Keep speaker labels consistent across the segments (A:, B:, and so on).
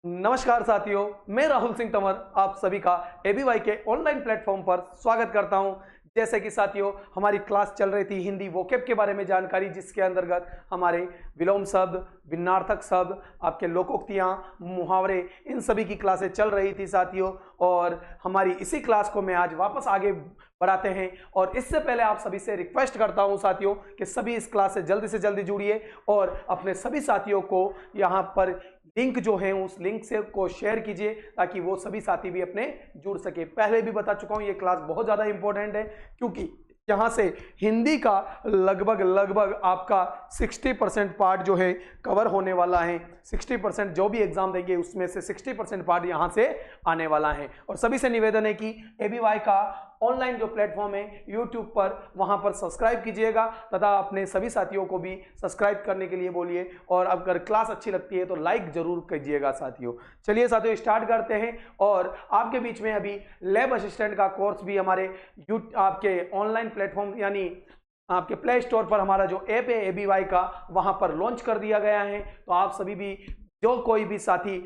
A: नमस्कार साथियों, मैं राहुल सिंह तंवर आप सभी का एबीवाई के ऑनलाइन प्लेटफॉर्म पर स्वागत करता हूं। जैसे कि साथियों हमारी क्लास चल रही थी हिंदी वोकैब के बारे में जानकारी, जिसके अंतर्गत हमारे विलोम शब्द, भिन्नार्थक शब्द, आपके लोकोक्तियां, मुहावरे, इन सभी की क्लासें चल रही थी साथियों। और हमारी इसी क्लास को मैं आज वापस आगे बढ़ाते हैं। और इससे पहले आप सभी से रिक्वेस्ट करता हूं साथियों कि सभी इस क्लास से जल्दी जुड़िए और अपने सभी साथियों को यहाँ पर लिंक जो है उस लिंक से को शेयर कीजिए, ताकि वो सभी साथी भी अपने जुड़ सके। पहले भी बता चुका हूं ये क्लास बहुत ज़्यादा इंपॉर्टेंट है, क्योंकि यहाँ से हिंदी का लगभग आपका 60% पार्ट जो है कवर होने वाला है। 60% जो भी एग्जाम देंगे उसमें से 60% पार्ट यहाँ से आने वाला है। और सभी से निवेदन है कि एबीवाई का ऑनलाइन जो प्लेटफॉर्म है यूट्यूब पर, वहाँ पर सब्सक्राइब कीजिएगा तथा अपने सभी साथियों को भी सब्सक्राइब करने के लिए बोलिए। और अगर क्लास अच्छी लगती है तो लाइक जरूर कीजिएगा साथियों। चलिए साथियों स्टार्ट करते हैं। और आपके बीच में अभी लैब असिस्टेंट का कोर्स भी हमारे आपके ऑनलाइन प्लेटफॉर्म यानी आपके प्ले स्टोर पर हमारा जो ऐप है एबीवाई का, वहाँ पर लॉन्च कर दिया गया है। तो आप सभी भी जो कोई भी साथी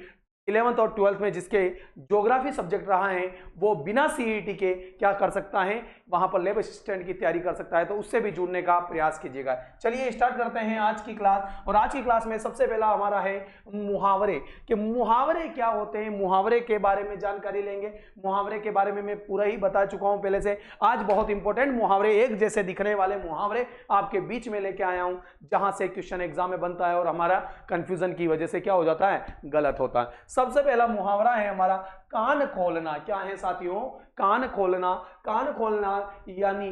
A: 11th और 12th में जिसके ज्योग्राफी सब्जेक्ट रहा है वो बिना सीईटी के क्या कर सकता है, वहां पर लैब असिस्टेंट की तैयारी कर सकता है। तो उससे भी जुड़ने का प्रयास कीजिएगा। चलिए स्टार्ट करते हैं आज की क्लास। और आज की क्लास में सबसे पहला हमारा है मुहावरे। कि मुहावरे क्या होते हैं, मुहावरे के बारे में जानकारी लेंगे। मुहावरे के बारे में मैं पूरा ही बता चुका हूं पहले से। आज बहुत इंपॉर्टेंट मुहावरे, एक जैसे दिखने वाले मुहावरे आपके बीच में लेके आया हूं, जहां से क्वेश्चन एग्जाम में बनता है और हमारा कंफ्यूजन की वजह से क्या हो जाता है, गलत होता है। सबसे पहला मुहावरा है हमारा कान खोलना। क्या है साथियों, कान खोलना। कान खोलना यानी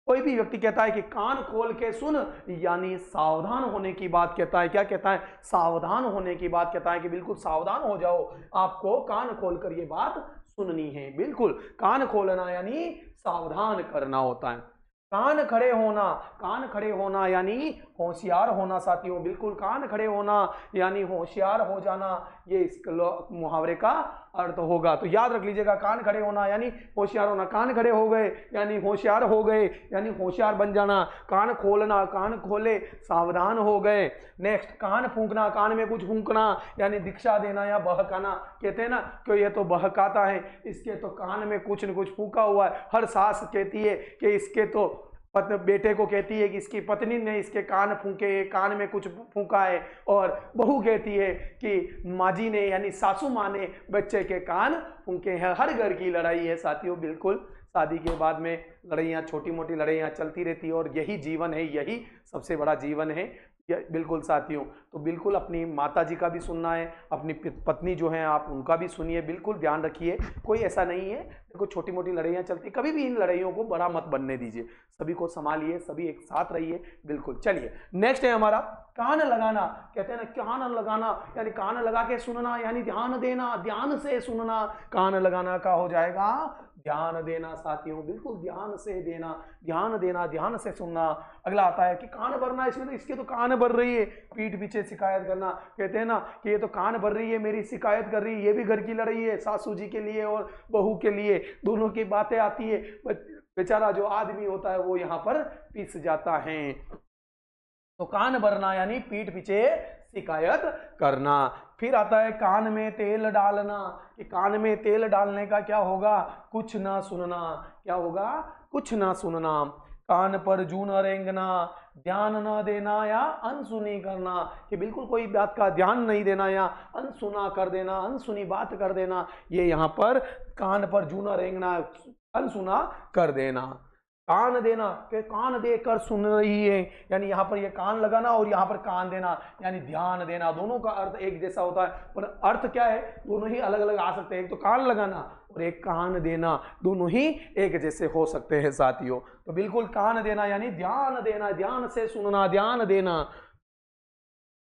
A: कोई भी व्यक्ति कहता है कि कान खोल के सुन, यानी सावधान होने की बात कहता है। क्या कहता है, सावधान होने की बात कहता है कि बिल्कुल सावधान हो जाओ, आपको कान खोल कर ये बात सुननी है। बिल्कुल कान खोलना यानी सावधान करना होता है। कान खड़े होना, कान खड़े होना यानी होशियार होना साथियों। बिल्कुल कान खड़े होना यानी होशियार हो जाना, ये इस मुहावरे का अर्थ होगा। तो याद रख लीजिएगा, कान खड़े होना यानी होशियार होना। कान खड़े हो गए यानी होशियार हो गए, यानी होशियार बन जाना। कान खोलना, कान खोले, सावधान हो गए। नेक्स्ट, कान फूंकना, कान में कुछ फूंकना यानी दीक्षा देना या बहकाना। कहते हैं ना कि ये तो बहकाता है, इसके तो कान में कुछ न कुछ फूंका हुआ है। हर सास कहती है कि इसके तो बेटे को कहती है कि इसकी पत्नी ने इसके कान फूंके, कान में कुछ फूंका है। और बहू कहती है कि माँ जी ने यानी सासू माँ ने बच्चे के कान फूंके हैं। हर घर की लड़ाई है साथियों। बिल्कुल शादी के बाद में लड़ाइयाँ, छोटी मोटी लड़ाइयाँ चलती रहती है, और यही जीवन है, यही सबसे बड़ा जीवन है। बिल्कुल साथियों, तो बिल्कुल अपनी माता जी का भी सुनना है, अपनी पत्नी जो है आप उनका भी सुनिए। बिल्कुल ध्यान रखिए, कोई ऐसा नहीं है, देखो छोटी मोटी लड़ाइयाँ चलती, कभी भी इन लड़ाइयों को बड़ा मत बनने दीजिए। सभी को संभालिए, सभी एक साथ रहिए। बिल्कुल। चलिए नेक्स्ट है हमारा कान लगाना। कहते हैं ना कान लगाना यानी कान लगा के सुनना, यानी ध्यान देना, ध्यान से सुनना। कान लगाना का हो जाएगा ध्यान देना साथियों। बिल्कुल ध्यान से देना, ध्यान देना, ध्यान से सुनना। अगला आता है कि कान भरना। इसमें तो इसके तो कान भर रही है, पीठ पीछे शिकायत करना। कहते हैं ना कि ये तो कान भर रही है, मेरी शिकायत कर रही है। ये भी घर की लड़ाई है, सासू जी के लिए और बहू के लिए, दोनों की बातें आती है। बेचारा जो आदमी होता है वो यहाँ पर पिस जाता है। तो कान भरना यानी पीठ पीछे शिकायत करना। फिर आता है कान में तेल डालना। कि कान में तेल डालने का क्या होगा, कुछ ना सुनना। क्या होगा, कुछ ना सुनना। कान पर जूं न रेंगना, ध्यान न देना या अनसुनी करना। कि बिल्कुल कोई बात का ध्यान नहीं देना या अनसुना कर देना, अनसुनी बात कर देना। ये यहाँ पर कान पर जूं न रेंगना, अनसुना कर देना। कान देना, कि कान देकर सुन रही है, यानी यहाँ पर ये कान लगाना और यहाँ पर कान देना यानी ध्यान देना। दोनों का अर्थ एक जैसा होता है, पर अर्थ क्या है, दोनों ही अलग अलग आ सकते हैं। एक तो कान लगाना और एक कान देना, दोनों ही एक जैसे हो सकते हैं साथियों। तो बिल्कुल कान देना यानी ध्यान देना, ध्यान से सुनना, ध्यान देना।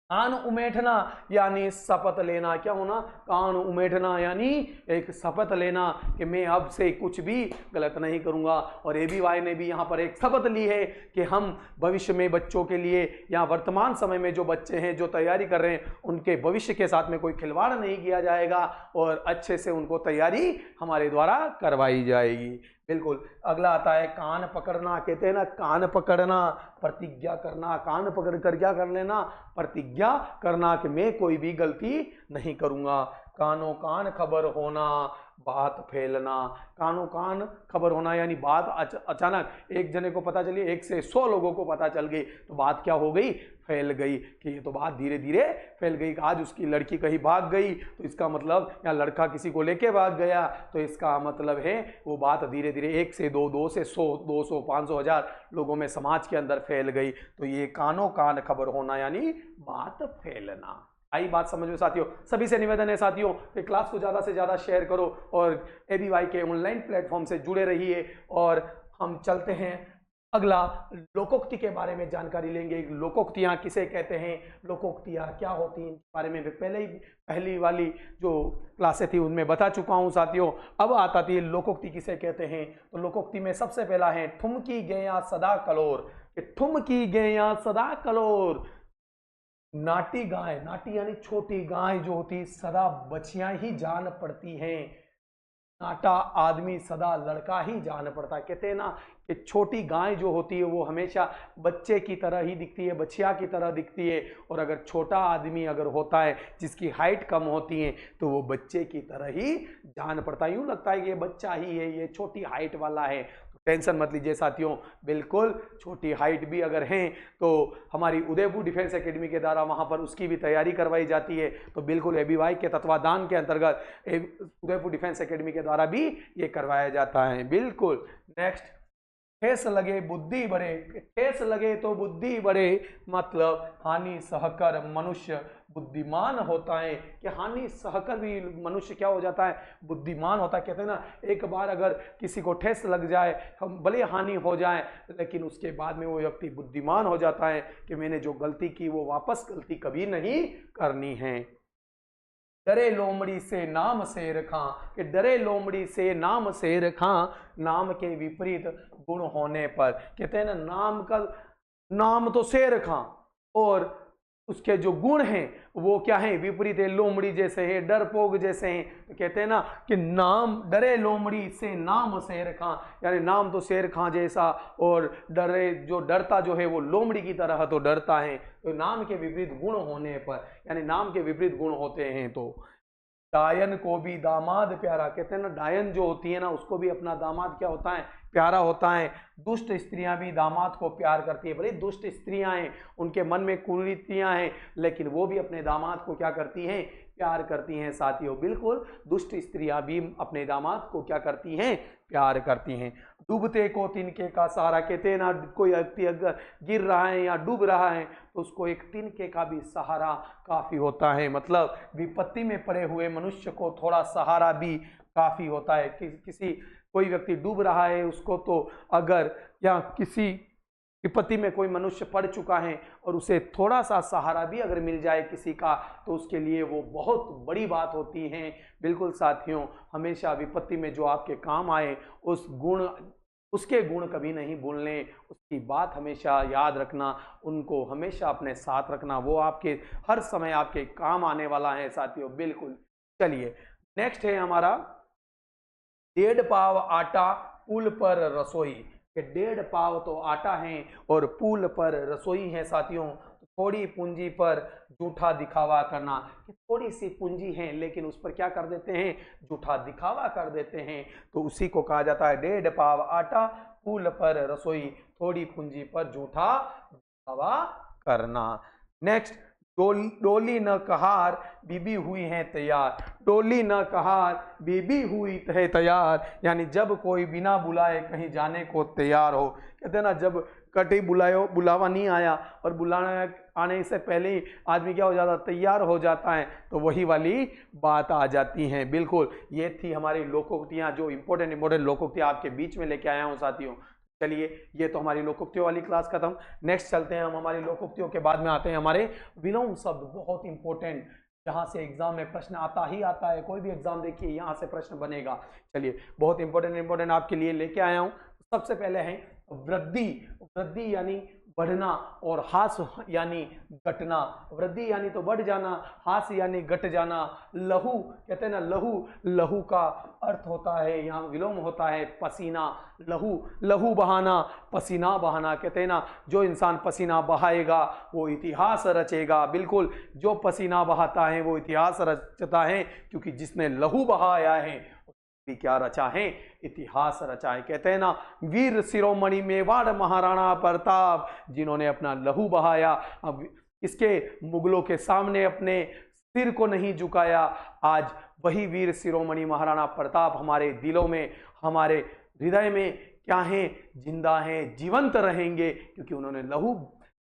A: कान उमेठना यानी शपथ लेना। क्या होना, कान उमेठना यानी एक शपथ लेना कि मैं अब से कुछ भी गलत नहीं करूंगा। और एबीवाई ने भी यहाँ पर एक शपथ ली है कि हम भविष्य में बच्चों के लिए या वर्तमान समय में जो बच्चे हैं जो तैयारी कर रहे हैं, उनके भविष्य के साथ में कोई खिलवाड़ नहीं किया जाएगा और अच्छे से उनको तैयारी हमारे द्वारा करवाई जाएगी। बिल्कुल। अगला आता है कान पकड़ना। कहते हैं ना कान पकड़ना, प्रतिज्ञा करना, कान पकड़ कर क्या कर लेना, प्रतिज्ञा करना कि मैं कोई भी गलती नहीं करूंगा। कानों कान खबर होना, बात फैलना। कानों कान खबर होना यानी बात अचानक एक जने को पता चली, 1 से 100 लोगों को पता चल गई, तो बात क्या हो गई, फैल गई। कि ये तो बात धीरे धीरे फैल गई। आज उसकी लड़की कहीं भाग गई तो इसका मतलब, या लड़का किसी को लेके भाग गया तो इसका मतलब है वो बात धीरे धीरे 1 से 2, 2 से 100, 200, 500, 1000 लोगों में, समाज के अंदर फैल गई। तो ये कानों कान खबर होना यानी बात फैलना। आई बात समझ में साथियों? सभी से निवेदन है साथियों कि क्लास को ज़्यादा से ज़्यादा शेयर करो और ABY के ऑनलाइन प्लेटफॉर्म से जुड़े रहिए। और हम चलते हैं अगला, लोकोक्ति के बारे में जानकारी लेंगे। लोकोक्तियाँ किसे कहते हैं, लोकोक्तियाँ क्या होती हैं, इनके बारे में पहली वाली जो क्लासें थी उनमें बता चुका हूँ साथियों। अब आता थी लोकोक्ति किसे कहते हैं। तो लोकोक्ति में सबसे पहला है ठुमकी गया सदा कलोर। ठुमकी गया सदा कलोर, नाटी गाय, नाटी यानी छोटी गाय जो होती सदा बछियां ही जान पड़ती हैं, नाटा आदमी सदा लड़का ही जान पड़ता है। कहते हैं ना कि छोटी गाय जो होती है वो हमेशा बच्चे की तरह ही दिखती है, बछिया की तरह दिखती है। और अगर छोटा आदमी अगर होता है जिसकी हाइट कम होती है तो वो बच्चे की तरह ही जान पड़ता है, यूं लगता है कि ये बच्चा ही है, ये छोटी हाइट वाला है। टेंशन मत लीजिए साथियों, बिल्कुल छोटी हाइट भी अगर हैं तो हमारी उदयपुर डिफेंस एकेडमी के द्वारा वहां पर उसकी भी तैयारी करवाई जाती है। तो बिल्कुल ABY के तत्वाधान के अंतर्गत उदयपुर डिफेंस एकेडमी के द्वारा भी ये करवाया जाता है। बिल्कुल। नेक्स्ट, ठेस लगे बुद्धि बढ़े। ठेस लगे तो बुद्धि बढ़े मतलब हानि सहकर मनुष्य बुद्धिमान होता है। कि हानि सहकर भी मनुष्य क्या हो जाता है, बुद्धिमान होता है। कहते हैं ना एक बार अगर किसी को ठेस लग जाए, हम भले हानि हो जाए, लेकिन उसके बाद में वो व्यक्ति बुद्धिमान हो जाता है कि मैंने जो गलती की वो वापस गलती कभी नहीं करनी है। डरे लोमड़ी से नाम शेर खां। कि डरे लोमड़ी से नाम शेर खां, नाम के विपरीत गुण होने पर। कहते हैं ना नाम तो शेर खां और उसके जो गुण हैं वो क्या है, विपरीत है, लोमड़ी जैसे है, डरपोक जैसे हैं। तो कहते हैं ना कि नाम, डरे लोमड़ी से नाम शेर खां, यानी नाम तो शेर खां जैसा और डरे, जो डरता जो है वो लोमड़ी की तरह तो डरता है। तो नाम के विपरीत गुण होने पर, यानी नाम के विपरीत गुण होते हैं। तो डायन को भी दामाद प्यारा। कहते हैं ना डायन जो होती है ना उसको भी अपना दामाद क्या होता है, प्यारा होता है। दुष्ट स्त्रियां भी दामाद को प्यार करती है। भले दुष्ट स्त्रियां हैं, उनके मन में कुरीतियां हैं, लेकिन वो भी अपने दामाद को क्या करती हैं, प्यार करती हैं साथियों। बिल्कुल, दुष्ट स्त्रियां भी अपने दामाद को क्या करती हैं, प्यार करती हैं। डूबते को तिनके का सहारा। कहते हैं ना कोई व्यक्ति अगर गिर रहा है या डूब रहा है तो उसको एक तिनके का भी सहारा काफी होता है। मतलब विपत्ति में पड़े हुए मनुष्य को थोड़ा सहारा भी काफी होता है। किसी कोई व्यक्ति डूब रहा है उसको तो अगर, या किसी विपत्ति में कोई मनुष्य पड़ चुका है और उसे थोड़ा सा सहारा भी अगर मिल जाए किसी का तो उसके लिए वो बहुत बड़ी बात होती है। बिल्कुल साथियों, हमेशा विपत्ति में जो आपके काम आए उसके गुण कभी नहीं भूलने, उसकी बात हमेशा याद रखना, उनको हमेशा अपने साथ रखना, वो आपके हर समय आपके काम आने वाला है साथियों। बिल्कुल। चलिए नेक्स्ट है हमारा 1.5 पाव आटा पुल पर रसोई। 1.5 पाव तो आटा है और पुल पर रसोई है साथियों। थोड़ी पूंजी पर झूठा दिखावा करना। थोड़ी सी पूंजी है लेकिन उस पर क्या कर देते हैं, झूठा दिखावा कर देते हैं। तो उसी को कहा जाता है 1.5 पाव आटा पुल पर रसोई, थोड़ी पूंजी पर झूठा दिखावा करना। नेक्स्ट, डोली न कहार बीबी हुई है तैयार। डोली न कहार बीबी हुई है तैयार, यानी जब कोई बिना बुलाए कहीं जाने को तैयार हो। कहते हैं ना जब कटी बुलावा नहीं आया और बुलाने आने से पहले ही आदमी क्या हो जाता, तैयार हो जाता है, तो वही वाली बात आ जाती है। बिल्कुल, ये थी हमारी लोकोक्तियाँ, जो इंपॉर्टेंट लोकोक्तियाँ आपके बीच में लेके आया हूँ साथियों। चलिए, ये तो हमारी लोकोक्तियों वाली क्लास खत्म। नेक्स्ट चलते हैं हम हमारी लोकोक्तियों के बाद में आते हैं हमारे विलोम शब्द, बहुत इंपॉर्टेंट, जहां से एग्जाम में प्रश्न आता ही आता है। कोई भी एग्जाम देखिए यहां से प्रश्न बनेगा। चलिए, बहुत इंपॉर्टेंट आपके लिए लेके आया हूं। सबसे पहले है वृद्धि। वृद्धि यानी बढ़ना, और हास यानी घटना। वृद्धि यानी तो बढ़ जाना, हास यानी घट जाना। लहू कहते हैं ना, लहू, लहू का अर्थ होता है, यहाँ विलोम होता है पसीना। लहू, लहू बहाना, पसीना बहाना। कहते हैं ना, जो इंसान पसीना बहाएगा वो इतिहास रचेगा। बिल्कुल, जो पसीना बहाता है वो इतिहास रचता है, क्योंकि जिसने लहू बहाया है भी क्या रचा है, इतिहास रचा है। कहते हैं ना, वीर शिरोमणि मेवाड़ महाराणा प्रताप, जिन्होंने अपना लहू बहाया, अब इसके मुगलों के सामने अपने सिर को नहीं झुकाया, आज वही वीर शिरोमणि महाराणा प्रताप हमारे दिलों में, हमारे हृदय में क्या है, जिंदा हैं, जीवंत रहेंगे, क्योंकि उन्होंने लहू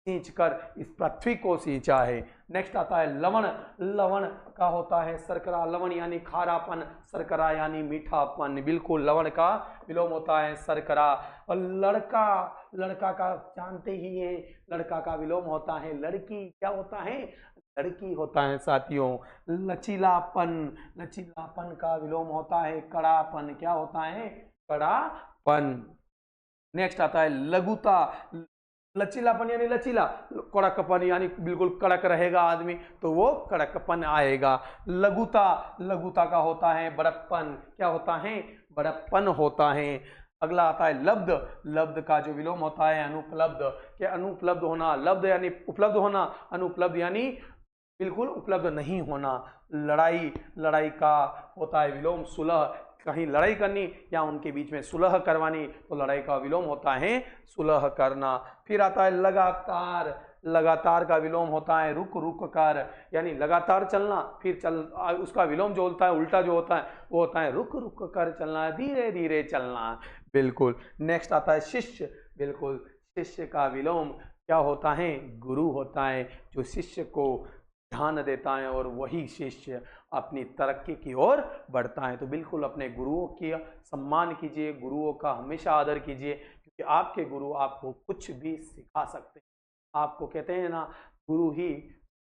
A: सींच कर इस पृथ्वी को सींचा है। नेक्स्ट आता है लवण। लवण का होता है शर्करा। लवण यानी खारापन, शर्करा यानी मीठापन। बिल्कुल, लवण का विलोम होता है शर्करा। और लड़का, लड़का का जानते ही हैं, लड़का का विलोम होता है लड़की। क्या होता है, लड़की होता है साथियों। लचीलापन, लचीलापन का विलोम होता है कड़ापन। क्या होता है, कड़ापन। नेक्स्ट आता है लघुता। लचीलापन यानी लचीला, कड़कपन यानी बिल्कुल कड़क रहेगा आदमी, तो वो कड़कपन आएगा। लघुता, लघुता का होता है बड़प्पन। क्या होता है, बड़प्पन होता है। अगला आता है लब्ध। लब्ध का जो विलोम होता है अनुपलब्ध। क्या, अनुपलब्ध होना। लब्ध यानी उपलब्ध होना, अनुपलब्ध यानी बिल्कुल उपलब्ध नहीं होना। लड़ाई, लड़ाई का होता है विलोम सुलह। कहीं लड़ाई करनी या उनके बीच में सुलह करवानी, तो लड़ाई का विलोम होता है सुलह करना। फिर आता है लगातार। लगातार का विलोम होता है रुक रुक कर, यानी लगातार चलना। फिर उसका विलोम जो होता है, उल्टा जो होता है, वो होता है रुक रुक कर चलना, धीरे धीरे चलना। बिल्कुल। नेक्स्ट आता है शिष्य। बिल्कुल, शिष्य का विलोम क्या होता है, गुरु होता है, जो शिष्य को ध्यान देता है और वही शिष्य अपनी तरक्की की ओर बढ़ता है। तो बिल्कुल अपने गुरुओं की सम्मान कीजिए, गुरुओं का हमेशा आदर कीजिए, क्योंकि आपके गुरु आपको कुछ भी सिखा सकते हैं। आपको कहते हैं ना, गुरु ही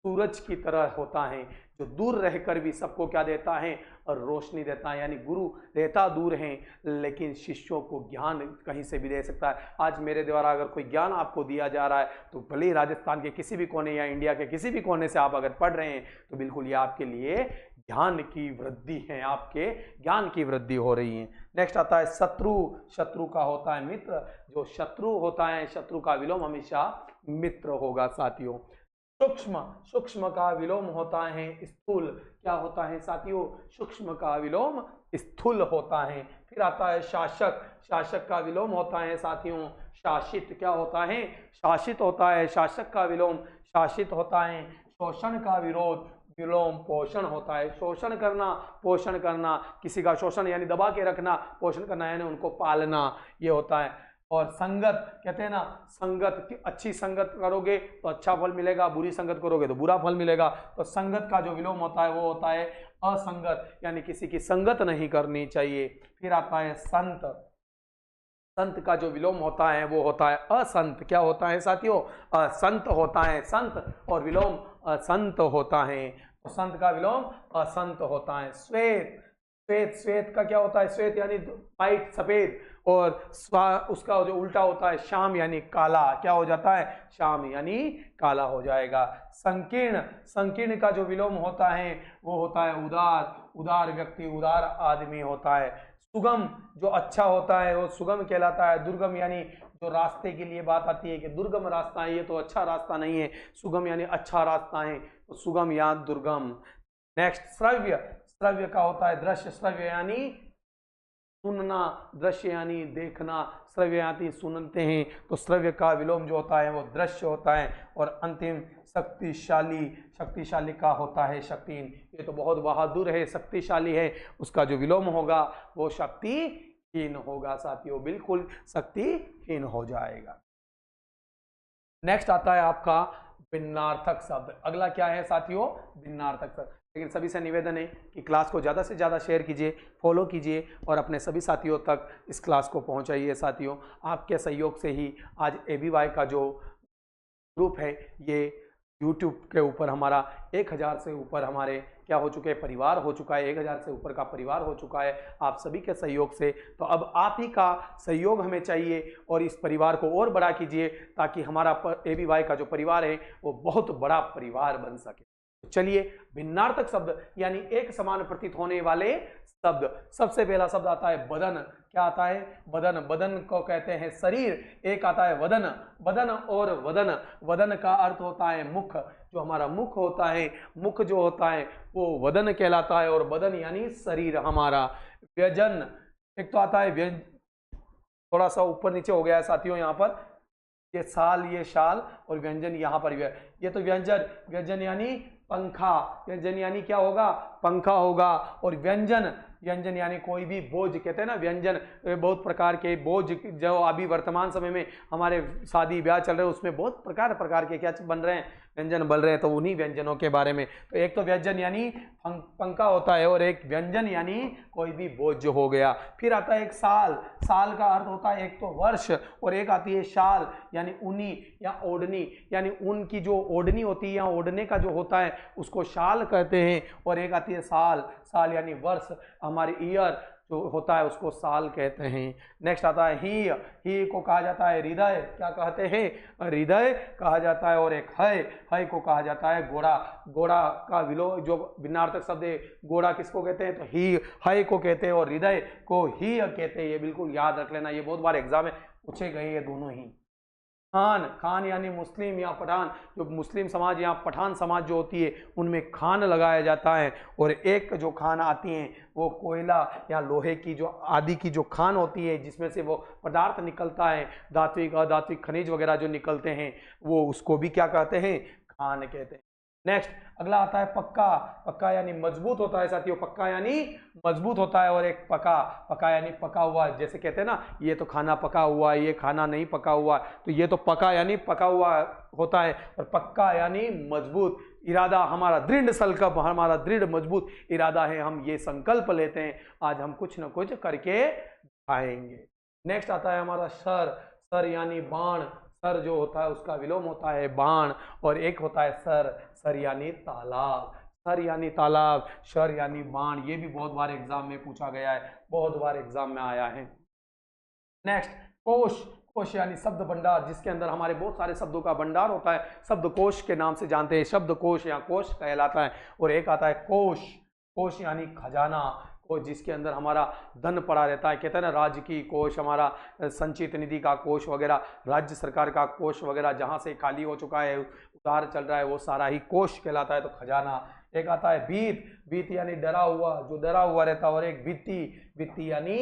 A: सूरज की तरह होता है, जो दूर रहकर भी सबको क्या देता है, और रोशनी देता है। यानी गुरु रहता दूर है, लेकिन शिष्यों को ज्ञान कहीं से भी दे सकता है। आज मेरे द्वारा अगर कोई ज्ञान आपको दिया जा रहा है, तो भले ही राजस्थान के किसी भी कोने या इंडिया के किसी भी कोने से आप अगर पढ़ रहे हैं, तो बिल्कुल ये आपके लिए ज्ञान की वृद्धि है, आपके ज्ञान की वृद्धि हो रही है। नेक्स्ट आता है शत्रु। शत्रु का होता है मित्र। जो शत्रु होता है, शत्रु का विलोम हमेशा मित्र होगा साथियों। सूक्ष्म, सूक्ष्म का विलोम होता है स्थूल। क्या होता है साथियों, सूक्ष्म का विलोम स्थूल होता है। फिर आता है शासक। शासक का विलोम होता है साथियों शासित। क्या होता है, शासित होता है। शासक का विलोम शासित होता है। शोषण का विरोध विलोम पोषण होता है। शोषण करना, पोषण करना, किसी का शोषण यानी दबा के रखना, पोषण करना यानी उनको पालना, ये होता है। और संगत, कहते हैं ना, संगत की अच्छी संगत करोगे तो अच्छा फल मिलेगा, बुरी संगत करोगे तो बुरा फल मिलेगा। तो संगत का जो विलोम होता है वो होता है असंगत, यानी किसी की संगत नहीं करनी चाहिए। फिर आता है संत। संत का जो विलोम होता है वो होता है असंत। क्या होता है साथियों, असंत होता है। संत और विलोम असंत होता है, तो संत का विलोम असंत होता है। श्वेत। श्वेत, श्वेत का क्या होता है, श्वेत यानी व्हाइट, सफेद, और उसका जो उल्टा होता है शाम यानी काला। क्या हो जाता है, शाम यानी काला हो जाएगा। संकीर्ण। संकीर्ण का जो विलोम होता है वो होता है उदार। उदार व्यक्ति, उदार आदमी होता है। सुगम, जो अच्छा होता है वो सुगम कहलाता है। दुर्गम यानी जो रास्ते के लिए बात आती है कि दुर्गम रास्ता है, ये तो अच्छा रास्ता नहीं है। सुगम यानी अच्छा रास्ता है, तो सुगम या दुर्गम। नेक्स्ट श्रव्य। श्रव्य का होता है दृश्य। श्रव्य यानी सुनना, दृश्य यानी देखना। श्रव्य यानी सुनते हैं, तो श्रव्य का विलोम जो होता है वो दृश्य होता है। और अंतिम शक्तिशाली। शक्तिशाली का होता है शक्तिहीन। ये तो बहुत बहादुर है, शक्तिशाली है, उसका जो विलोम होगा वो शक्तिहीन होगा साथियों, बिल्कुल शक्तिहीन हो जाएगा। नेक्स्ट आता है आपका भिन्नार्थक शब्द। अगला क्या है साथियों, भिन्नार्थक शब्द। लेकिन सभी से निवेदन है कि क्लास को ज़्यादा से ज़्यादा शेयर कीजिए, फॉलो कीजिए और अपने सभी साथियों तक इस क्लास को पहुंचाइए साथियों। आपके सहयोग से ही आज ABY का जो ग्रुप है ये YouTube के ऊपर हमारा 1000 से ऊपर हमारे क्या हो चुके हैं, परिवार हो चुका है, 1000 से ऊपर का परिवार हो चुका है आप सभी के सहयोग से। तो अब आप ही का सहयोग हमें चाहिए और इस परिवार को और बड़ा कीजिए ताकि हमारा ABY का जो परिवार है वो बहुत बड़ा परिवार बन सके। तो चलिए भिन्नार्थक शब्द यानी एक समान प्रतीत होने वाले शब्द, सबसे पहला शब्द आता है बदन। क्या आता है? बदन। बदन को कहते हैं शरीर। एक आता है वदन। बदन और वदन, वदन का अर्थ होता है मुख। जो हमारा मुख होता है, मुख जो होता है वो वदन कहलाता है और बदन यानी शरीर हमारा। व्यंजन, एक तो आता है व्यंजन, थोड़ा सा ऊपर नीचे हो गया है साथियों, यहाँ पर ये साल, ये शाल और व्यंजन यहाँ पर ये तो व्यंजन। व्यंजन यानी पंखा। व्यंजन यानी क्या होगा? पंखा होगा। और व्यंजन, व्यंजन यानी कोई भी बोझ, कहते हैं ना व्यंजन, बहुत प्रकार के बोझ जो अभी वर्तमान समय में हमारे शादी ब्याह चल रहे हैं उसमें बहुत प्रकार के क्या बन रहे हैं, व्यंजन बन रहे हैं। तो उन्हीं व्यंजनों के बारे में, तो एक तो व्यंजन यानी पंखा होता है और एक व्यंजन यानी कोई भी बोझ जो हो गया। फिर आता है एक साल। साल का अर्थ होता है एक तो वर्ष और एक आती है शाल यानी ऊनी या ओढ़नी, यानी ऊन की जो ओढ़नी होती है या ओढ़ने का जो होता है उसको शाल कहते हैं। और एक आती है साल। साल यानी वर्ष, हमारे ईयर जो होता है उसको साल कहते हैं। नेक्स्ट आता है ही को कहा जाता है हृदय। क्या कहते हैं? हृदय कहा जाता है। और एक है को कहा जाता है घोड़ा। घोड़ा का विलोम जो भिन्नार्थक शब्द है, घोड़ा किसको कहते हैं? तो ही है को कहते हैं और हृदय को ही कहते हैं। ये बिल्कुल याद रख लेना, ये बहुत बार एग्जाम में पूछे गए ये दोनों ही। खान, खान यानी मुस्लिम या पठान। जो मुस्लिम समाज या पठान समाज जो होती है उनमें खान लगाया जाता है। और एक जो खान आती हैं वो कोयला या लोहे की जो आदि की जो खान होती है जिसमें से वो पदार्थ निकलता है, धात्विक अधात्विक खनिज वगैरह जो निकलते हैं वो उसको भी क्या कहते हैं? खान कहते हैं। नेक्स्ट अगला आता है पक्का। पक्का यानी मजबूत होता है साथियों, पक्का यानी मजबूत होता है। और एक पका, पका यानी पका हुआ, जैसे कहते हैं ना ये तो खाना पका हुआ, ये खाना नहीं पका हुआ, तो ये तो पका यानी पका हुआ होता है। और पक्का यानी मजबूत, इरादा हमारा दृढ़ संकल्प, हमारा दृढ़ मजबूत इरादा है, हम ये संकल्प लेते हैं आज हम कुछ न कुछ करके दिखाएंगे। नेक्स्ट आता है हमारा सर। सर यानी बाण। सर जो होता है उसका विलोम होता है बाण। और एक होता है सर यानी तालाब। सर यानी तालाब, शर यानी बाण। ये भी बहुत बार एग्जाम में पूछा गया है, बहुत बार एग्जाम में आया है। नेक्स्ट कोश। कोश यानी शब्द भंडार, जिसके अंदर हमारे बहुत सारे शब्दों का भंडार होता है, शब्दकोश के नाम से जानते हैं, शब्दकोश या कोश कहलाता है। और एक आता है कोश। कोश यानी खजाना, कोश जिसके अंदर हमारा धन पड़ा रहता है। कहते हैं ना राजकीय कोष, हमारा संचित निधि का कोष वगैरह, राज्य सरकार का कोष वगैरह जहाँ से खाली हो चुका है, उधार चल रहा है, वो सारा ही कोष कहलाता है। तो खजाना। एक आता है भीत। भीत यानी डरा हुआ, जो डरा हुआ रहता है। और एक भित्ति। भित्ति यानी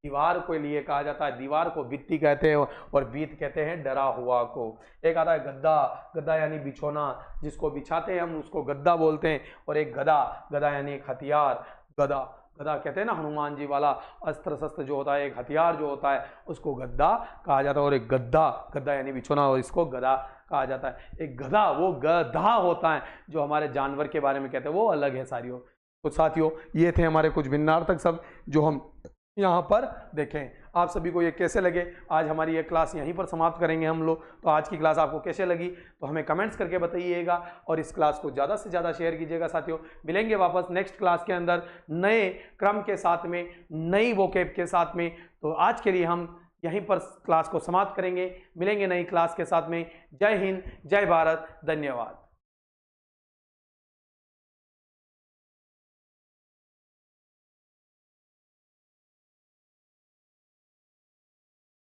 A: दीवार के लिए कहा जाता है, दीवार को भित्ति कहते हैं और भीत कहते हैं डरा हुआ को। एक आता है गद्दा। गद्दा यानी बिछोना, जिसको बिछाते हैं हम उसको गद्दा बोलते हैं। और एक गदा। गदा यानी एक हथियार। गदा, गदा कहते हैं ना हनुमान जी वाला अस्त्र शस्त्र जो होता है, एक हथियार जो होता है उसको गद्दा कहा जाता है। और एक गद्दा, गद्दा यानी बिछोना और इसको गदा कहा जाता है। एक गधा, वो गधा होता है जो हमारे जानवर के बारे में कहते हैं, वो अलग है सारियों। तो साथियों ये थे हमारे कुछ भिन्नार्थक शब्द जो हम यहाँ पर देखें। आप सभी को ये कैसे लगे? आज हमारी ये क्लास यहीं पर समाप्त करेंगे हम लोग। तो आज की क्लास आपको कैसे लगी तो हमें कमेंट्स करके बताइएगा और इस क्लास को ज़्यादा से ज़्यादा शेयर कीजिएगा साथियों। मिलेंगे वापस नेक्स्ट क्लास के अंदर नए क्रम के साथ में, नई वोकैब के साथ में। तो आज के लिए हम यहीं पर क्लास को समाप्त करेंगे। मिलेंगे नई क्लास के साथ में। जय हिंद, जय भारत, धन्यवाद।